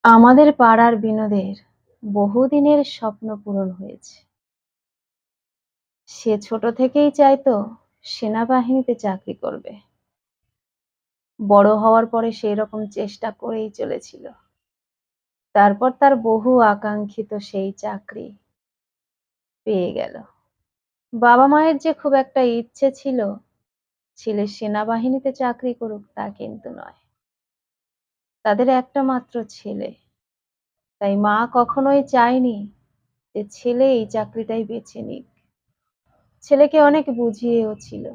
আমাদের পাড়ার বিনোদের বহুদিনের স্বপ্ন পূরণ হয়েছে। সে ছোট থেকেই চাইতো সেনাবাহিনীতে চাকরি করবে। বড় হওয়ার পরে সেই রকম চেষ্টা করেই চলেছিল। তারপর তার বহু আকাঙ্ক্ষিত সেই চাকরি পেয়ে গেল। বাবা মায়ের যে খুব একটা ইচ্ছে ছিল ছেলে সেনাবাহিনীতে চাকরি করুক তা কিন্তু নয়। তাদের একটা মাত্র ছেলে, তাই মা কখনোই চায়নি যে ছেলে এই চাকরিটাই বেছে নিক। ছেলেকে অনেক বুঝিয়েও ছিল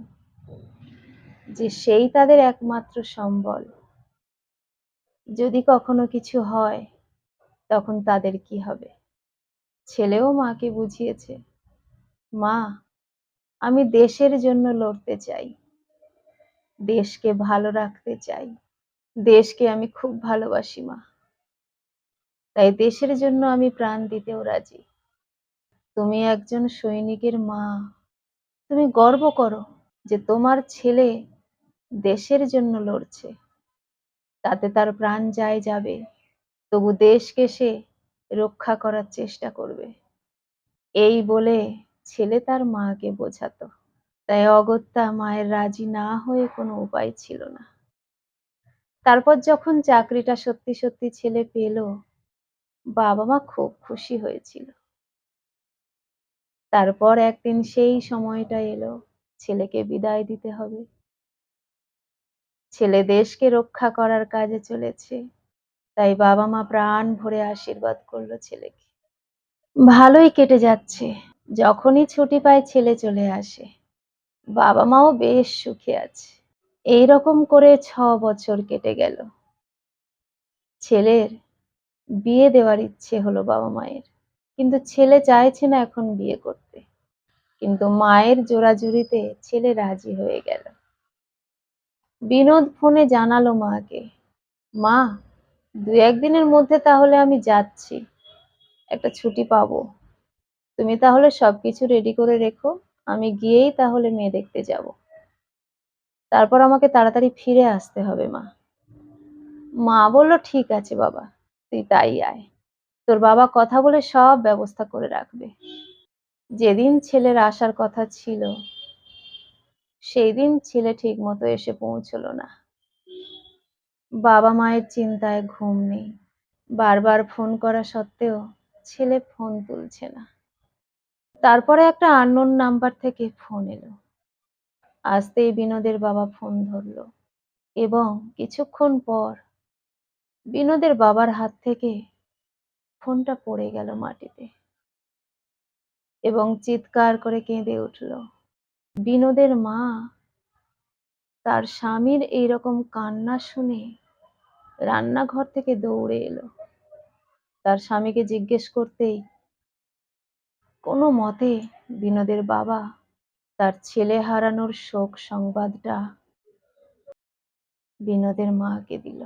যে সেই তাদের একমাত্র সম্বল। যদি কখনো কিছু হয় তখন তাদের কি হবে। ছেলেও মাকে বুঝিয়েছে, মা আমি দেশের জন্য লড়তে চাই, দেশকে ভালো রাখতে চাই, দেশকে আমি খুব ভালোবাসি মা, তাই দেশের জন্য আমি প্রাণ দিতেও রাজি। তুমি একজন সৈনিকের মা, তুমি গর্ব করো যে তোমার ছেলে দেশের জন্য লড়ছে, তাতে তার প্রাণ যায় যাবে, তবু দেশকে সে রক্ষা করার চেষ্টা করবে। এই বলে ছেলে তার মাকে বোঝাতো। তাই অগত্যা মায়ের রাজি না হয়ে কোনো উপায় ছিল না। তারপর যখন চাকরিটা সত্যি সত্যি ছেলে পেল, বাবা মা খুব খুশি হয়েছিল। তারপর একদিন সেই সময়টা এলো, ছেলেকে বিদায় দিতে হবে। ছেলে দেশকে রক্ষা করার কাজে চলেছে, তাই বাবা মা প্রাণ ভরে আশীর্বাদ করলো ছেলেকে। ভালোই কেটে যাচ্ছে। যখনই ছুটি পায় ছেলে চলে আসে। বাবা মাও বেশ সুখে আছে। এইরকম করে ৬ বছর কেটে গেল। ছেলের বিয়ে দেওয়ার ইচ্ছে হলো বাবা মায়ের, কিন্তু ছেলে চাইছে না এখন বিয়ে করতে। কিন্তু মায়ের জোরাজুরিতে ছেলে রাজি হয়ে গেল। বিনোদ ফোনে জানালো মাকে, মা ২-১ দিনের মধ্যে তাহলে আমি যাচ্ছি, একটা ছুটি পাবো। তুমি তাহলে সবকিছু রেডি করে রেখো, আমি গিয়েই তাহলে মেয়ে দেখতে যাব। তারপর আমাকে তাড়াতাড়ি ফিরে আসতে হবে মা। মা বলল, ঠিক আছে বাবা, তুই তাই আয়, তোর বাবা কথা বলে সব ব্যবস্থা করে রাখবে। যেদিন ছেলের আসার কথা ছিল সেই দিন ছেলে ঠিক মতো এসে পৌঁছলো না। বাবা মায়ের চিন্তায় ঘুম নেই। বারবার ফোন করা সত্ত্বেও ছেলে ফোন তুলছে না। তারপরে একটা আননোন নাম্বার থেকে ফোন এলো। আসতেই বিনোদের বাবা ফোন ধরলো এবং কিছুক্ষণ পর বিনোদের বাবার হাত থেকে ফোনটা পড়ে গেল মাটিতে এবং চিৎকার করে কেঁদে উঠল। বিনোদের মা তার স্বামীর এইরকম কান্না শুনে রান্নাঘর থেকে দৌড়ে এলো। তার স্বামীকে জিজ্ঞেস করতেই কোনো মতে বিনোদের বাবা তার ছেলে হারানোর শোক সংবাদটা বিনোদের মাকে দিল।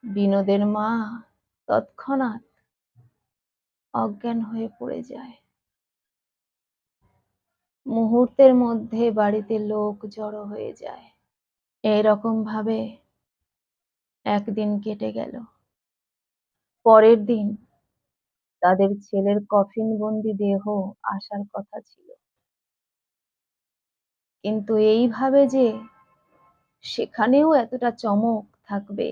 বিনোদের মা তৎক্ষণাৎ অজ্ঞান হয়ে পড়ে যায়। মুহূর্তের মধ্যে বাড়িতে লোক জড়ো হয়ে যায়। এইরকম ভাবে একদিন কেটে গেল। পরের দিন তাদের ছেলের কফিনবন্দি দেহ আসার কথা ছিল, কিন্তু এইভাবে যে সেখানেও এতটা চমক থাকবে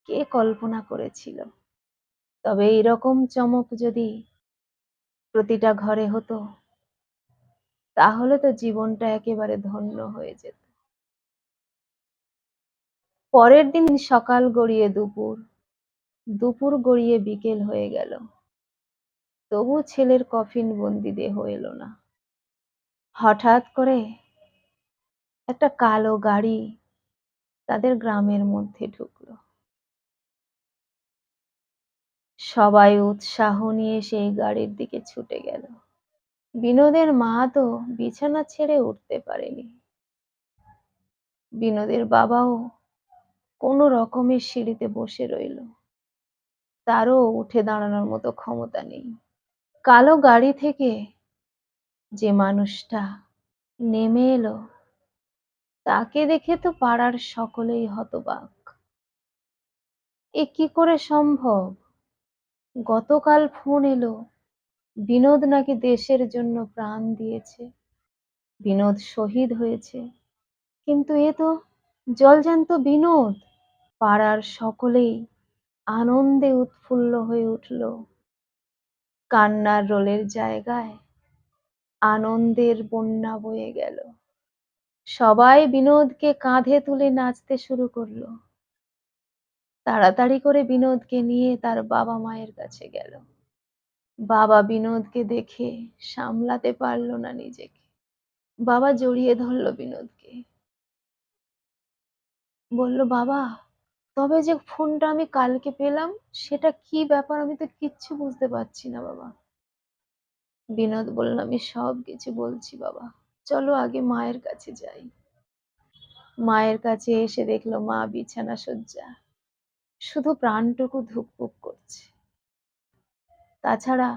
কে কল্পনা করেছিল। তবে এইরকম চমক যদি প্রতিটা ঘরে হতো তাহলে তো জীবনটা একেবারে ধন্য হয়ে যেত। পরের দিন সকাল গড়িয়ে দুপুর, দুপুর গড়িয়ে বিকেল হয়ে গেল, তবু ছেলের কফিনবন্দি দেহ এলো না। হঠাৎ করে একটা কালো গাড়ি তাদের গ্রামের মধ্যে ঢুকলো। সবাই উৎসাহ নিয়ে সেই গাড়ির দিকে ছুটে গেল। বিনোদের মা তো বিছানা ছেড়ে উঠতে পারেনি। বিনোদের বাবাও কোনো রকমে সিঁড়িতে বসে রইল। তারও উঠে দাঁড়ানোর মতো ক্ষমতা নেই। কালো গাড়ি থেকে যে মানুষটা নেমে এলো তাকে দেখে তো পাড়ার সকলেই হতবাক। এ কি করে সম্ভব? গতকাল ফোন এলো, বিনোদ নাকি দেশের জন্য প্রাণ দিয়েছে, বিনোদ শহীদ হয়েছে। কিন্তু এ তো জলজ্যান্ত বিনোদ। পাড়ার সকলেই আনন্দে উৎফুল্ল হয়ে উঠল। কান্নার রোলের জায়গায় আনন্দের বন্যা বয়ে গেল। সবাই বিনোদকে কাঁধে তুলে নাচতে শুরু করলো। তাড়াতাড়ি করে বিনোদকে নিয়ে তার বাবা মায়ের কাছে গেল। বাবা বিনোদকে দেখে সামলাতে পারল না নিজেকে। বাবা জড়িয়ে ধরল বিনোদকে। বলল, বাবা, তবে যে ফোনটা আমি কালকে পেলাম সেটা কি ব্যাপার, আমি তো কিচ্ছু বুঝতে পারছি না বাবা। বিনোদ বলল, আমি সব কিছু বলছি বাবা, চলো আগে মায়ের কাছে যাই। মায়ের কাছে এসে দেখলো মা বিছানা সজ্জা, শুধু প্রাণটুকু ধুকপুক করছে। তাছাড়া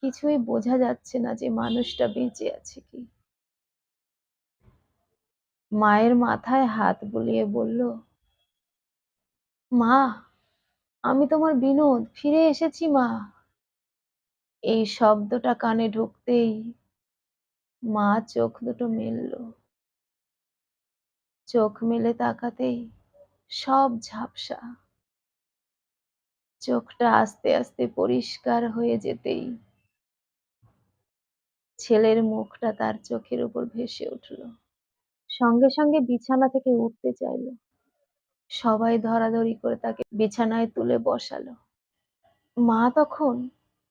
কিছুই বোঝা যাচ্ছে না যে মানুষটা বেঁচে আছে কি। মায়ের মাথায় হাত বুলিয়ে বলল, মা, আমি তোমার বিনোদ, ফিরে এসেছি মা। এই শব্দটা কানে ঢুকতেই মা চোখ দুটো মেলল। চোখ মেলে তাকাতেই সব ঝাপসা। চোখটা আস্তে আস্তে পরিষ্কার হয়ে যেতেই ছেলের মুখটা তার চোখের উপর ভেসে উঠল। সঙ্গে সঙ্গে বিছানা থেকে উঠতে চাইল। সবাই ধরাধরি করে তাকে বিছানায় তুলে বসালো। মা তখন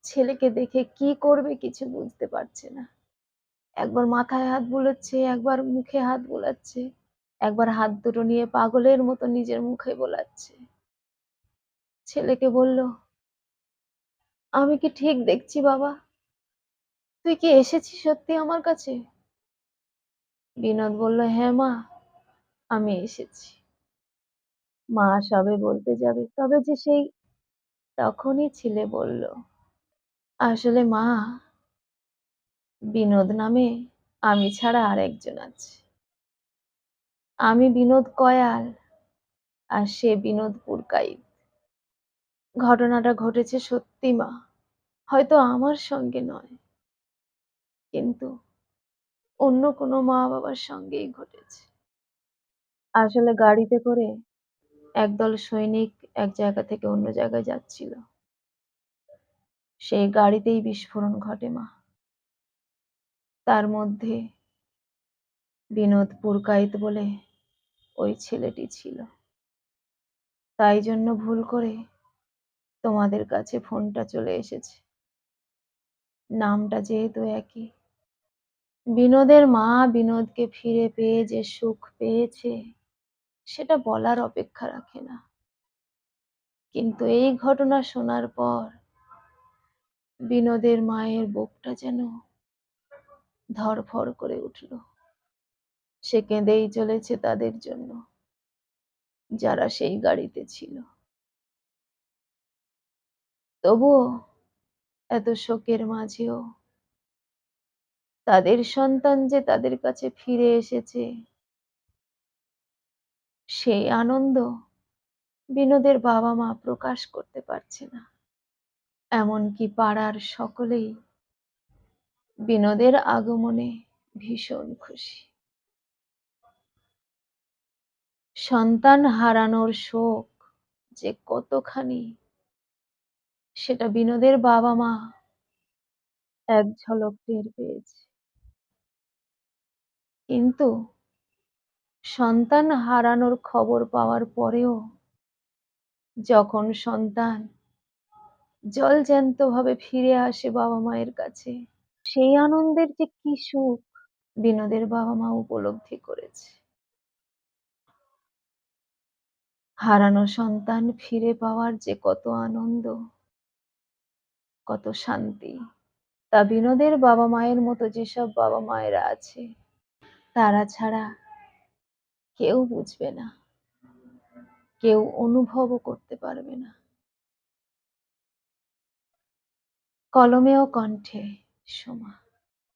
ছেলেকে দেখে কি করবে কিছু বুঝতে পারছে না। একবার মাথায় হাত বুলোচ্ছে, একবার মুখে হাত বুলাচ্ছে, একবার হাত দুটো নিয়ে পাগলের মতো নিজের মুখে বোলাচ্ছে। ছেলেকে বলল, আমি কি ঠিক দেখছি বাবা? তুই কি এসেছিস সত্যি আমার কাছে? বিনোদ বলল, হ্যাঁ মা, আমি এসেছি। মা সবে বলতে যাবে, তবে যে সেই তখনই ছেলে বলল, আসলে মা, বিনোদ নামে আমি ছাড়া আর একজন আছে। আমি বিনোদ কয়াল, আর সে বিনোদ পুরকাইত। ঘটনাটা ঘটেছে সত্যি মা, হয়তো আমার সঙ্গে নয়, কিন্তু অন্য কোনো মা বাবার সঙ্গেই ঘটেছে। আসলে গাড়িতে করে একদল সৈনিক এক জায়গা থেকে অন্য জায়গায় যাচ্ছিল। সেই গাড়িতেই বিস্ফোরণ ঘটে মা। তার মধ্যে বিনোদ পুরকাইত বলে ওই ছেলেটি ছিল। তাই জন্য ভুল করে তোমাদের কাছে ফোনটা চলে এসেছে। নামটা যেহেতু একই। বিনোদের মা বিনোদকে ফিরে পেয়ে যে সুখ পেয়েছে সেটা বলার অপেক্ষা রাখে না। কিন্তু এই ঘটনা শোনার পর বিনোদের মায়ের বুকটা যেন ধড়ফড় করে উঠল। সে কেঁদেই চলেছে তাদের জন্য, যারা সেই গাড়িতে ছিল। তবুও এত শোকের মাঝেও তাদের সন্তান যে তাদের কাছে ফিরে এসেছে, সেই আনন্দ বিনোদের বাবা মা প্রকাশ করতে পারছে না। এমনকি পাড়ার সকলেই বিনোদের আগমনে ভীষণ খুশি। সন্তান হারানোর শোক যে কতখানি সেটা বিনোদের বাবা মা এক ঝলক টের পেয়েছে। কিন্তু সন্তান হারানোর খবর পাওয়ার পরেও যখন সন্তান জলজ্যান্ত ভাবে ফিরে আসে বাবা মায়ের কাছে, সেই আনন্দের যে কি সুখ বিনোদের বাবা মা উপলব্ধি করেছে। হারানো সন্তান ফিরে পাওয়ার যে কত আনন্দ, কত শান্তি, তা বিনোদের বাবা মায়ের মতো যেসব বাবা মায়েরা আছে তারা ছাড়া কেউ বুঝবে না, কেউ অনুভবও করতে পারবে না। কলমে ও কণ্ঠে, সোমা।